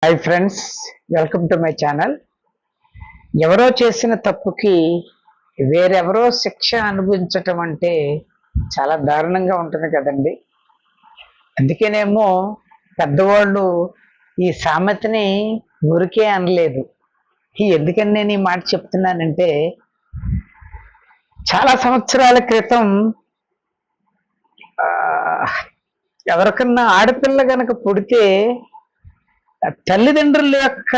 Hi friends, welcome to my channel. ఎవరో చేసిన తప్పుకి వేరెవరో శిక్ష అనుభవించటం అంటే చాలా దారుణంగా ఉంటుంది కదండి. అందుకేనేమో పెద్దవాళ్ళు ఈ సామెతని ఊరికే అనలేదు. ఎందుకని నేను ఈ మాట చెప్తున్నానంటే, చాలా సంవత్సరాల క్రితం ఎవరికన్నా ఆడపిల్ల గనక పుడితే తల్లిదండ్రుల యొక్క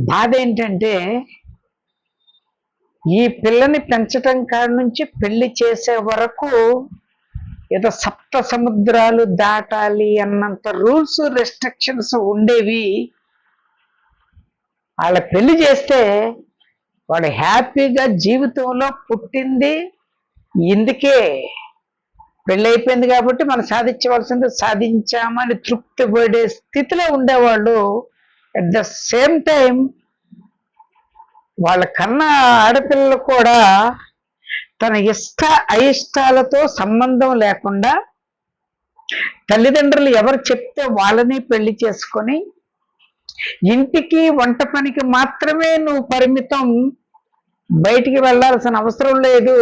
బాధ ఏంటంటే, ఈ పిల్లని పెంచటం కాడ నుంచి పెళ్లి చేసే వరకు ఏదో సప్త సముద్రాలు దాటాలి అన్నంత రూల్స్ రెస్ట్రిక్షన్స్ ఉండేవి. వాళ్ళ పెళ్లి చేస్తే వాడు హ్యాపీగా జీవితంలో పుట్టింది ఇందుకే, పెళ్ళి అయిపోయింది కాబట్టి మనం సాధించవలసింది సాధించామని తృప్తి పడే స్థితిలో ఉండేవాళ్ళు. అట్ ద సేమ్ టైం వాళ్ళ కన్నా ఆడపిల్లలు కూడా తన ఇష్ట అయిష్టాలతో సంబంధం లేకుండా తల్లిదండ్రులు ఎవరు చెప్తే వాళ్ళని పెళ్లి చేసుకొని ఇంటికి వంట పనికి మాత్రమే నువ్వు పరిమితం, బయటికి వెళ్ళాల్సిన అవసరం లేదు,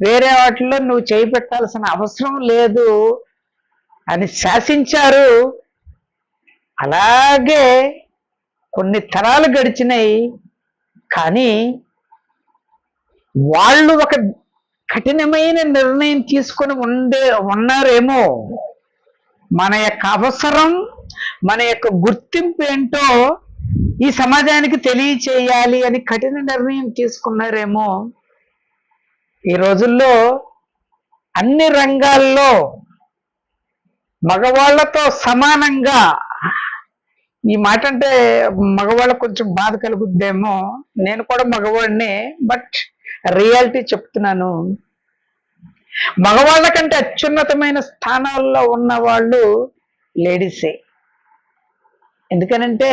వేరే వాటిలో నువ్వు చేయి పెట్టాల్సిన అవసరం లేదు అని శాసించారు. అలాగే కొన్ని తరాలు గడిచినాయి. కానీ వాళ్ళు ఒక కఠినమైన నిర్ణయం తీసుకొని ఉన్నారేమో. మన యొక్క అవసరం, మన యొక్క గుర్తింపు ఏంటో ఈ సమాజానికి తెలియచేయాలి అని కఠిన నిర్ణయం తీసుకున్నారేమో. ఈ రోజుల్లో అన్ని రంగాల్లో మగవాళ్లతో సమానంగా, ఈ మాట అంటే మగవాళ్ళకు కొంచెం బాధ కలుగుద్దేమో, నేను కూడా మగవాడినే, బట్ రియాలిటీ చెప్తున్నాను. మగవాళ్ళ కంటే అత్యున్నతమైన స్థానాల్లో ఉన్న వాళ్ళు లేడీసే. ఎందుకనంటే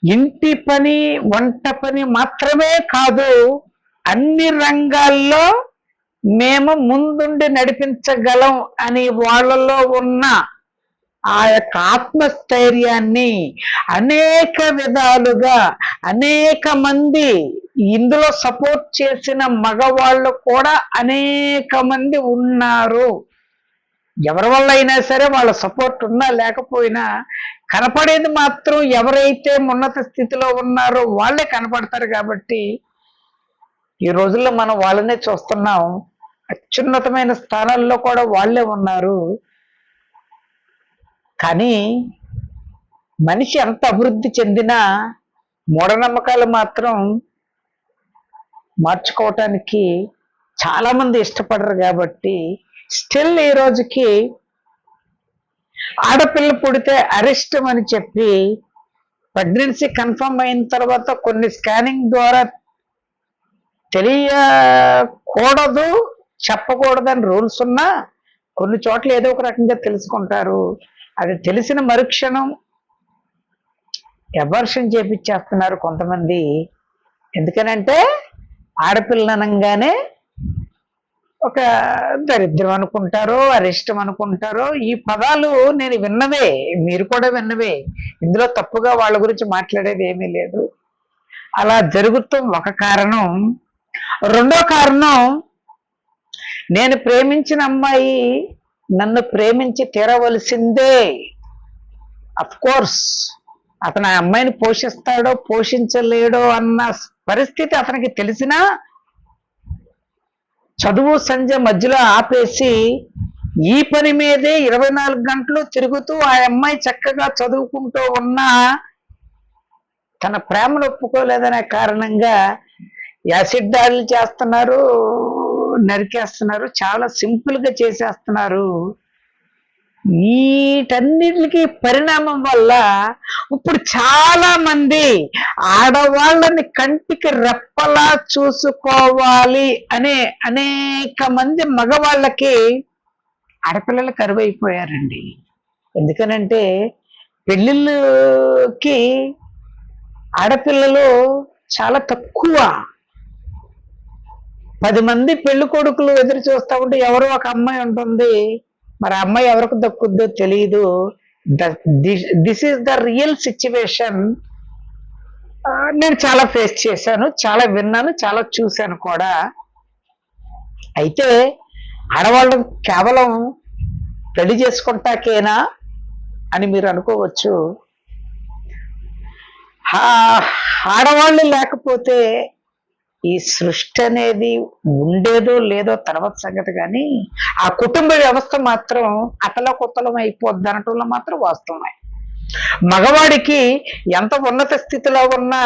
ఇంటి పని వంట పని మాత్రమే కాదు, అన్ని రంగాల్లో మేము ముందుండి నడిపించగలం అని వాళ్ళలో ఉన్న ఆ యొక్క ఆత్మస్థైర్యాన్ని అనేక విధాలుగా అనేక మంది ఇందులో సపోర్ట్ చేసిన మగవాళ్ళు కూడా అనేక మంది ఉన్నారు. ఎవరి వల్ల అయినా సరే వాళ్ళ సపోర్ట్ ఉన్నా లేకపోయినా కనపడేది మాత్రం ఎవరైతే ఉన్నత స్థితిలో ఉన్నారో వాళ్ళే కనపడతారు. కాబట్టి ఈ రోజుల్లో మనం వాళ్ళనే చూస్తున్నాం. అత్యున్నతమైన స్థానాల్లో కూడా వాళ్ళే ఉన్నారు. కానీ మనిషి ఎంత అభివృద్ధి చెందినా మూఢనమ్మకాలు మాత్రం మార్చుకోవటానికి చాలా మంది ఇష్టపడరు. కాబట్టి స్టిల్ ఈ రోజుకి ఆడపిల్ల పుడితే అరిష్టం అని చెప్పి, ప్రెగ్నెన్సీ కన్ఫర్మ్ అయిన తర్వాత కొన్ని స్కానింగ్ ద్వారా తెలియకూడదు, చెప్పకూడదని రూల్స్ ఉన్నా కొన్ని చోట్ల ఏదో ఒక రకంగా తెలుసుకుంటారు. అది తెలిసిన మరుక్షణం అబార్షన్ చేపించేస్తున్నారు కొంతమంది. ఎందుకనంటే ఆడపిల్లనంగానే ఒక దరిద్రం అనుకుంటారో, అరిష్టం అనుకుంటారో. ఈ పదాలు నేను విన్నవే, మీరు కూడా విన్నవే. ఇందులో తప్పుగా వాళ్ళ గురించి మాట్లాడేది ఏమీ లేదు. అలా జరుగుతాం ఒక కారణం. రెండో కారణం, నేను ప్రేమించిన అమ్మాయి నన్ను ప్రేమించి తీరవలసిందే. అఫ్ కోర్స్ అతను ఆ అమ్మాయిని పోషిస్తాడో పోషించలేడో అన్న పరిస్థితి అతనికి తెలిసినా చదువు సంధ్య మధ్యలో ఆపేసి ఈ పని మీదే 24 గంటలు తిరుగుతూ ఆ అమ్మాయి చక్కగా చదువుకుంటూ ఉన్నా తన ప్రేమను ఒప్పుకోలేదనే కారణంగా యాసిడ్ దాడులు చేస్తున్నారు, నరికేస్తున్నారు, చాలా సింపుల్ గా చేసేస్తున్నారు. వీటన్నిటికి పరిణామం వల్ల ఇప్పుడు చాలా మంది ఆడవాళ్ళని కంటికి రెప్పలా చూసుకోవాలి అనే అనేక మంది మగవాళ్ళకి ఆడపిల్లలు కరువైపోయారండి. ఎందుకనంటే పెళ్ళిళ్ళకి ఆడపిల్లలు చాలా తక్కువ. 10 మంది పెళ్లి కొడుకులు ఎదురు చూస్తూ ఉంటే ఎవరో ఒక అమ్మాయి ఉంటుంది. మరి ఆ అమ్మాయి ఎవరికి దక్కుద్దో తెలియదు. This is the real situation. నేను చాలా ఫేస్ చేశాను, చాలా విన్నాను, చాలా చూశాను కూడా. అయితే ఆడవాళ్ళు కేవలం పెళ్లి చేసుకుంటాకేనా అని మీరు అనుకోవచ్చు. ఆడవాళ్ళు లేకపోతే ఈ సృష్టి అనేది ఉండేదో లేదో తర్వాత సంగతి, కానీ ఆ కుటుంబ వ్యవస్థ మాత్రం అతలకుతలం అయిపోద్ది అనటంలో మాత్రం వాస్తవమే. మగవాడికి ఎంత ఉన్నత స్థితిలో ఉన్నా,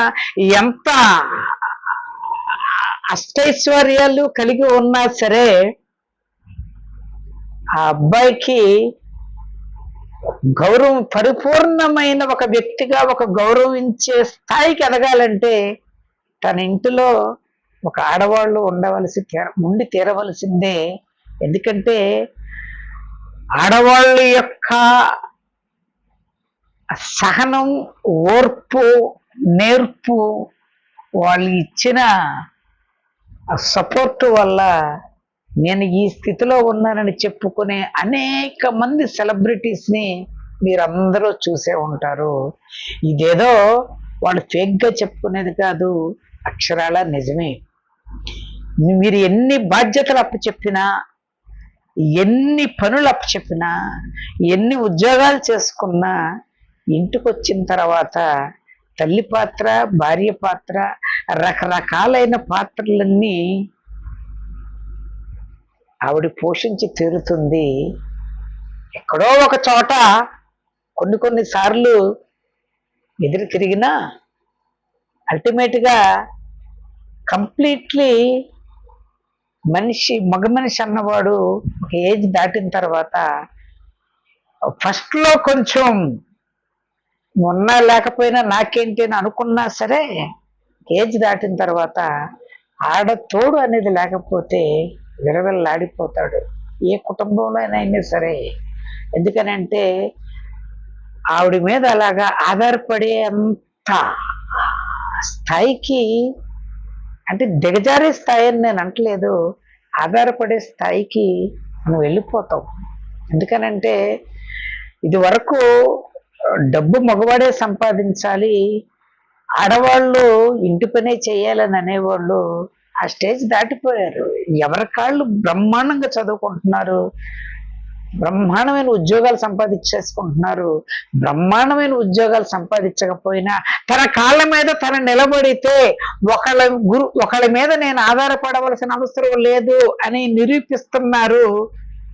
ఎంత అష్టైశ్వర్యాలు కలిగి ఉన్నా సరే, ఆ అబ్బాయికి గౌరవం, పరిపూర్ణమైన ఒక వ్యక్తిగా ఒక గౌరవించే స్థాయికి ఎదగాలంటే తన ఇంటిలో ఒక ఆడవాళ్ళు ఉండి తీరవలసిందే. ఎందుకంటే ఆడవాళ్ళ యొక్క సహనం, ఓర్పు, నేర్పు, వాళ్ళు ఇచ్చిన సపోర్ట్ వల్ల నేను ఈ స్థితిలో ఉన్నానని చెప్పుకునే అనేక మంది సెలబ్రిటీస్ని మీరందరూ చూసే ఉంటారు. ఇదేదో వాళ్ళు ఫేక్గా చెప్పుకునేది కాదు, అక్షరాల నిజమే. మీరు ఎన్ని బాధ్యతలు అప్పచెప్పినా, ఎన్ని పనులు అప్పచెప్పినా, ఎన్ని ఉద్యోగాలు చేసుకున్నా, ఇంటికి వచ్చిన తర్వాత తల్లి పాత్ర, భార్య పాత్ర, రకరకాలైన పాత్రలన్నీ ఆవిడ పోషించి తీరుతుంది. ఎక్కడో ఒక చోట కొన్ని సార్లు ఎదురు తిరిగినా అల్టిమేట్గా కంప్లీట్లీ మగ మనిషి అన్నవాడు ఒక ఏజ్ దాటిన తర్వాత ఫస్ట్లో కొంచెం ఉన్నా లేకపోయినా నాకేంటి అని అనుకున్నా సరే, ఏజ్ దాటిన తర్వాత ఆడ తోడు అనేది లేకపోతే విరవెల్లాడిపోతాడు, ఏ కుటుంబంలో అయినా సరే. ఎందుకనంటే ఆవిడ మీద అలాగా ఆధారపడే అంత స్థాయికి, అంటే దిగజారే స్థాయి అని నేను అంటలేదు, ఆధారపడే స్థాయికి మనం వెళ్ళిపోతాం. ఎందుకనంటే ఇది వరకు డబ్బు మగవాడే సంపాదించాలి, ఆడవాళ్ళు ఇంటి పనే చేయాలని అనేవాళ్ళు ఆ స్టేజ్ దాటిపోయారు. ఎవరి కాళ్ళు బ్రహ్మాండంగా చదువుకుంటున్నారు, బ్రహ్మాండమైన ఉద్యోగాలు సంపాదించేసుకుంటున్నారు. బ్రహ్మాండమైన ఉద్యోగాలు సంపాదించకపోయినా తన కాళ్ళ మీద తన నిలబడితే ఒకళ్ళ మీద నేను ఆధారపడవలసిన అవసరం లేదు అని నిరూపిస్తున్నారు.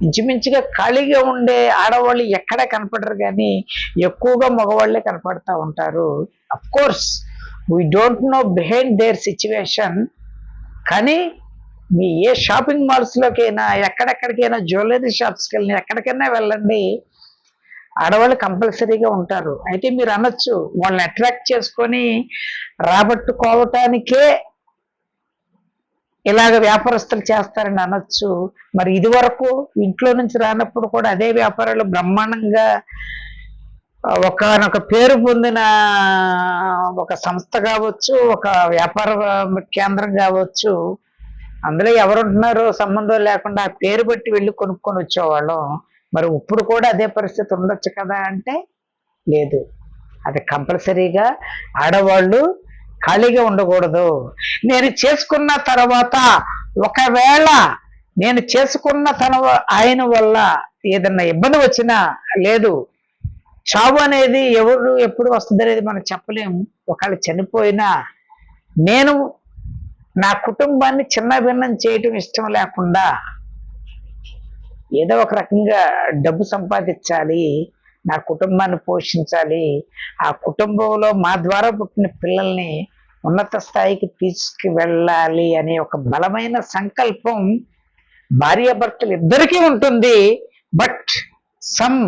ఇంచుమించుగా ఖాళీగా ఉండే ఆడవాళ్ళు ఎక్కడ కనపడరు, కానీ ఎక్కువగా మగవాళ్ళే కనపడతా ఉంటారు. Of course we don't know behind their situation. కానీ మీ ఏ షాపింగ్ మాల్స్లోకైనా, ఎక్కడెక్కడికైనా, జ్యువెలరీ షాప్స్కి వెళ్ళినా, ఎక్కడికైనా వెళ్ళండి, ఆడవాళ్ళు కంపల్సరీగా ఉంటారు. అయితే మీరు అనొచ్చు, వాళ్ళని అట్రాక్ట్ చేసుకొని రాబట్టుకోవటానికే ఇలాగ వ్యాపారస్తులు చేస్తారని అనొచ్చు. మరి ఇది వరకు ఇంట్లో నుంచి రానప్పుడు కూడా అదే వ్యాపారాలు బ్రహ్మాండంగా ఒకనొక పేరు పొందిన ఒక సంస్థ కావచ్చు, ఒక వ్యాపార కేంద్రం కావచ్చు, అందులో ఎవరుంటున్నారో సంబంధం లేకుండా ఆ పేరు బట్టి వెళ్ళి కొనుక్కొని వచ్చేవాళ్ళం. మరి ఇప్పుడు కూడా అదే పరిస్థితి ఉండొచ్చు కదా అంటే లేదు. అది కంపల్సరీగా ఆడవాళ్ళు ఖాళీగా ఉండకూడదు. నేను చేసుకున్న తర్వాత, ఒకవేళ నేను చేసుకున్న ఆయన వల్ల ఏదన్నా ఇబ్బంది వచ్చినా, లేదు చావు అనేది ఎప్పుడు వస్తుంది అనేది మనం చెప్పలేము. ఒకవేళ చనిపోయినా నేను నా కుటుంబాన్ని చిన్న భిన్నం చేయటం ఇష్టం లేకుండా ఏదో ఒక రకంగా డబ్బు సంపాదించాలి, నా కుటుంబాన్ని పోషించాలి, ఆ కుటుంబంలో మా ద్వారా పుట్టిన పిల్లల్ని ఉన్నత స్థాయికి తీసుకువెళ్ళాలి అనే ఒక బలమైన సంకల్పం భార్యాభర్తలు ఇద్దరికీ ఉంటుంది. బట్ సమ్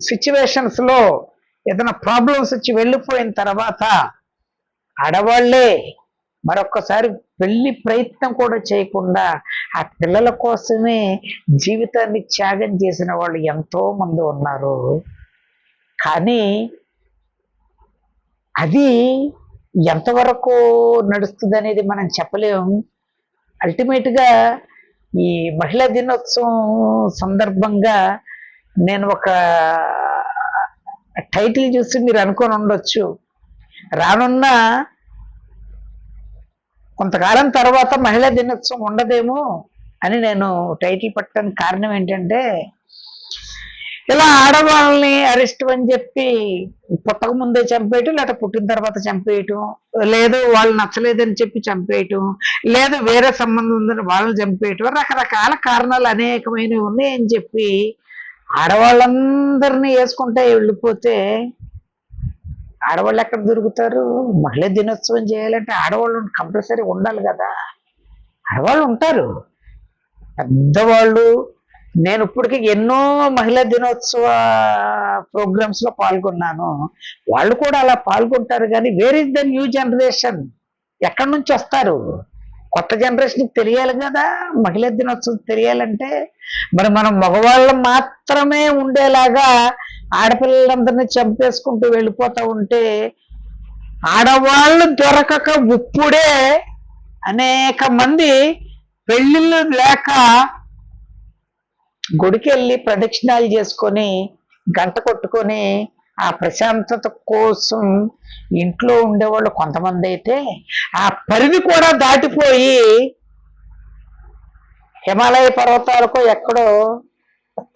సిచ్యువేషన్స్లో ఏదైనా ప్రాబ్లమ్స్ వచ్చి వెళ్ళిపోయిన తర్వాత ఆడవాళ్లే మరొక్కసారి పెళ్లి ప్రయత్నం కూడా చేయకుండా ఆ పిల్లల కోసమే జీవితాన్ని త్యాగం చేసిన వాళ్ళు ఎంతో మంది ఉన్నారు. కానీ అది ఎంతవరకు నడుస్తుంది అనేది మనం చెప్పలేము. అల్టిమేట్గా ఈ మహిళా దినోత్సవం సందర్భంగా నేను ఒక టైటిల్ చూసి మీరు అనుకొని ఉండొచ్చు, రానున్న కొంతకాలం తర్వాత మహిళా దినోత్సవం ఉండదేమో అని నేను టైటిల్ పెట్టడానికి కారణం ఏంటంటే, ఇలా ఆడవాళ్ళని అరెస్ట్ అని చెప్పి పుట్టక ముందే చంపేయటం, లేకపోతే పుట్టిన తర్వాత చంపేయటం, లేదు వాళ్ళు నచ్చలేదని చెప్పి చంపేయటం, లేదు వేరే సంబంధం ఉందని వాళ్ళని చంపేయటం, రకరకాల కారణాలు అనేకమైనవి ఉన్నాయని చెప్పి ఆడవాళ్ళందరినీ వేసుకుంటే వెళ్ళిపోతే ఆడవాళ్ళు ఎక్కడ దొరుకుతారు? మహిళా దినోత్సవం చేయాలంటే ఆడవాళ్ళు కంపల్సరీ ఉండాలి కదా. ఆడవాళ్ళు ఉంటారు, పెద్దవాళ్ళు. నేను ఇప్పటికీ ఎన్నో మహిళా దినోత్సవ ప్రోగ్రామ్స్ లో పాల్గొన్నాను, వాళ్ళు కూడా అలా పాల్గొంటారు. కానీ where is the new generation? ఎక్కడి నుంచి వస్తారు? కొత్త జనరేషన్కి తెలియాలి కదా మహిళా దినోత్సవం తెలియాలంటే. మరి మనం మగవాళ్ళు మాత్రమే ఉండేలాగా ఆడపిల్లలందరినీ చంపేసుకుంటూ వెళ్ళిపోతూ ఉంటే, ఆడవాళ్ళు దొరకక ఇప్పుడే అనేక మంది పెళ్ళిళ్ళు లేక గుడికి వెళ్ళి ప్రదక్షిణాలు చేసుకొని గంట కొట్టుకొని ఆ ప్రశాంతత కోసం ఇంట్లో ఉండేవాళ్ళు కొంతమంది అయితే, ఆ పరిధి కూడా దాటిపోయి హిమాలయ పర్వతాలకు ఎక్కడో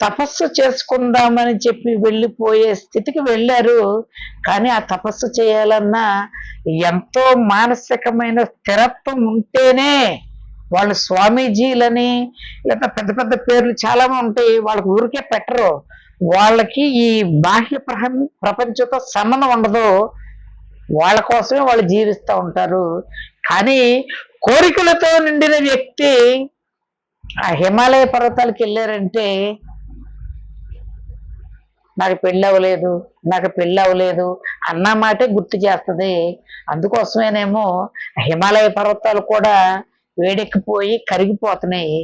తపస్సు చేసుకుందామని చెప్పి వెళ్ళిపోయే స్థితికి వెళ్ళారు. కానీ ఆ తపస్సు చేయాలన్నా ఎంతో మానసికమైన స్థిరత్వం ఉంటేనే, వాళ్ళు స్వామీజీలని లేదా పెద్ద పెద్ద పేర్లు చాలా ఉంటాయి, వాళ్ళకి ఊరికే పెట్టరు. వాళ్ళకి ఈ బాహ్య ప్రపంచంతో సంబంధం ఉండదు, వాళ్ళ కోసమే వాళ్ళు జీవిస్తూ ఉంటారు. కానీ కోరికలతో నిండిన వ్యక్తి ఆ హిమాలయ పర్వతాలకు వెళ్ళారంటే, నాకు పెళ్ళి అవ్వలేదు, నాకు పెళ్ళి అవ్వలేదు అన్న మాటే గుర్తు చేస్తుంది. అందుకోసమేనేమో హిమాలయ పర్వతాలు కూడా వేడెక్కిపోయి కరిగిపోతున్నాయి.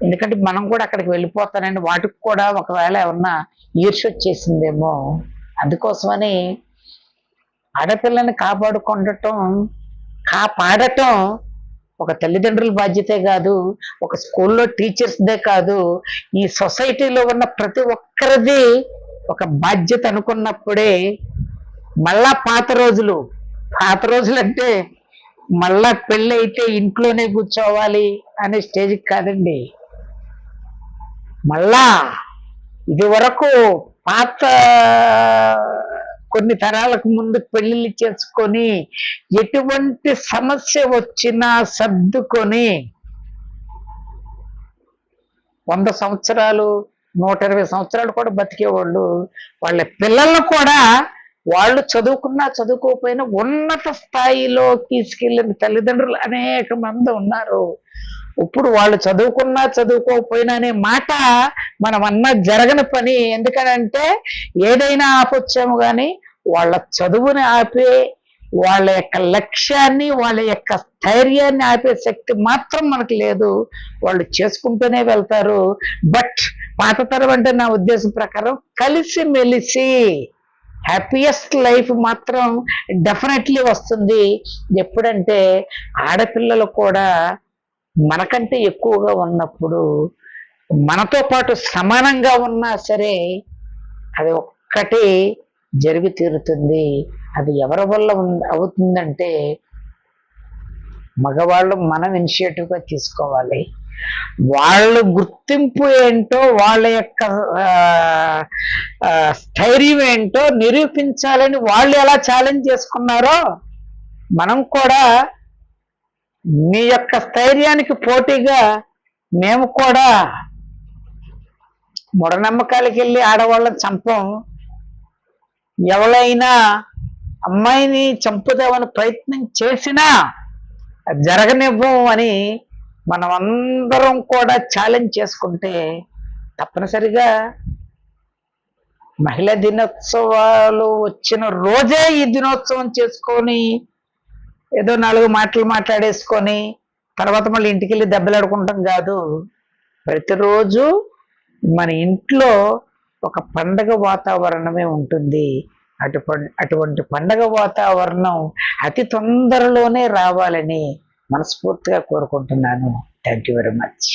ఎందుకంటే మనం కూడా అక్కడికి వెళ్ళిపోతానండి, వాటికి కూడా ఒకవేళ ఏమన్నా ఈర్ష్య వచ్చేసిందేమో. అందుకోసమని ఆడపిల్లని కాపాడటం ఒక తల్లిదండ్రుల బాధ్యతే కాదు, ఒక స్కూల్లో టీచర్స్దే కాదు, ఈ సొసైటీలో ఉన్న ప్రతి ఒక్కరిది ఒక బాధ్యత అనుకున్నప్పుడే మళ్ళా పాత రోజులు అంటే మళ్ళా పెళ్ళి అయితే ఇంట్లోనే కూర్చోవాలి అనే స్టేజ్కి కాదండి. మళ్ళా ఇది వరకు పాత కొన్ని తరాలకు ముందు పెళ్లిళ్ళు చేసుకొని ఎటువంటి సమస్య వచ్చినా సర్దుకొని 100 సంవత్సరాలు 120 సంవత్సరాలు కూడా బతికేవాళ్ళు. వాళ్ళ పిల్లలను కూడా వాళ్ళు చదువుకున్నా చదువుకోకపోయినా ఉన్నత స్థాయిలో తీసుకెళ్ళిన తల్లిదండ్రులు అనేక మంది ఉన్నారు. ఇప్పుడు వాళ్ళు చదువుకున్నా చదువుకోకపోయినా అనే మాట మనం అన్నా జరగని పని. ఎందుకనంటే ఏదైనా ఆపొచ్చాము కానీ వాళ్ళ చదువుని ఆపే, వాళ్ళ యొక్క లక్ష్యాన్ని, వాళ్ళ యొక్క స్థైర్యాన్ని ఆపే శక్తి మాత్రం మనకు లేదు. వాళ్ళు చేసుకుంటూనే వెళ్తారు. బట్ పాత తరం అంటే నా ఉద్దేశం ప్రకారం కలిసి మెలిసి హ్యాపీయెస్ట్ లైఫ్ మాత్రం డెఫినెట్లీ వస్తుంది. ఎప్పుడంటే ఆడపిల్లలు కూడా మనకంటే ఎక్కువగా ఉన్నప్పుడు, మనతో పాటు సమానంగా ఉన్నా సరే అది ఒక్కటి జరిగి తీరుతుంది. అది ఎవరి వల్ల అవుతుందంటే మగవాళ్ళు మనం ఇనిషియేటివ్గా తీసుకోవాలి. వాళ్ళ గుర్తింపు ఏంటో, వాళ్ళ యొక్క స్థైర్యం ఏంటో నిరూపించాలని వాళ్ళు ఎలా ఛాలెంజ్ చేసుకున్నారో మనం కూడా మీ యొక్క స్థైర్యానికి పోటీగా మేము కూడా మూఢనమ్మకాలకి వెళ్ళి ఆడవాళ్ళని చంపం. ఎవరైనా అమ్మాయిని చంపుదామని ప్రయత్నం చేసినా జరగనివ్వం అని మనం అందరం కూడా ఛాలెంజ్ చేసుకుంటే తప్పనిసరిగా మహిళా దినోత్సవాలు వచ్చిన రోజే ఈ దినోత్సవం చేసుకొని ఏదో 4 మాటలు మాట్లాడేసుకొని తర్వాత మళ్ళీ ఇంటికి వెళ్ళి దెబ్బలాడుకుంటాం కాదు. ప్రతిరోజు మన ఇంట్లో ఒక పండగ వాతావరణమే ఉంటుంది. అటువంటి పండగ వాతావరణం అతి తొందరలోనే రావాలని మనస్ఫూర్తిగా కోరుకుంటున్నాను. Thank you very much.